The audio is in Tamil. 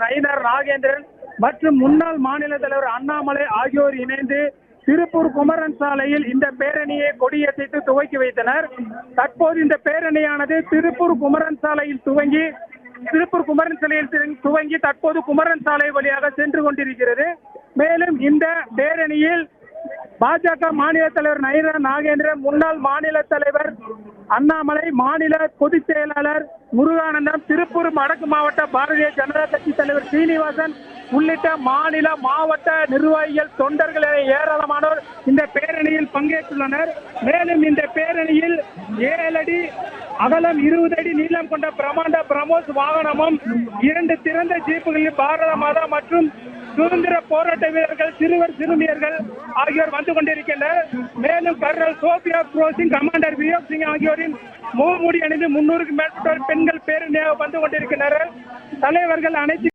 நயினார் நாகேந்திரன் மற்றும் முன்னாள் மாநில தலைவர் அண்ணாமலை ஆகியோர் இணைந்து திருப்பூர் குமரன் சாலையில் இந்த பேரணியை கொடியசைத்து துவக்கி வைத்தனர். தற்போது இந்த பேரணியானது திருப்பூர் குமரன் சாலையில் துவங்கி தற்போது குமரன் சாலை வழியாக சென்று கொண்டிருக்கிறது. மேலும் இந்த பேரணியில் பாஜக மாநில தலைவர் நயினார் நாகேந்திரன், முன்னாள் மாநில தலைவர் அண்ணாமலை, மாநில பொதுச் செயலாளர் முருகானந்தம், திருப்பூர் வடக்கு மாவட்ட பாரதிய ஜனதா கட்சி தலைவர் சீனிவாசன் உள்ளிட்ட மாநில மாவட்ட நிர்வாகிகள், தொண்டர்கள் என ஏராளமானோர் இந்த பேரணியில் பங்கேற்றுள்ளனர். மேலும் இந்த பேரணியில் 7 அடி அகலம் 20 அடி நீளம் கொண்ட பிரமாண்ட பிரமோஸ் வாகனமும் 2 திறந்த ஜீப்புகளில் பாரத மாதா மற்றும் சுதந்திர போராட்ட வீரர்கள், சிறுவர் சிறுமியர்கள் ஆகியோர் வந்து கொண்டிருக்கின்றனர். மேலும் கர்னல் சோபியா குரோசிங், கமாண்டர் வியோக் சிங் ஆகியோரின் முகமூடி அணிந்து 300க்கும் மேற்பட்டோர் பெண்கள் பேரணியாக வந்து கொண்டிருக்கின்றனர். தலைவர்கள் அனைத்து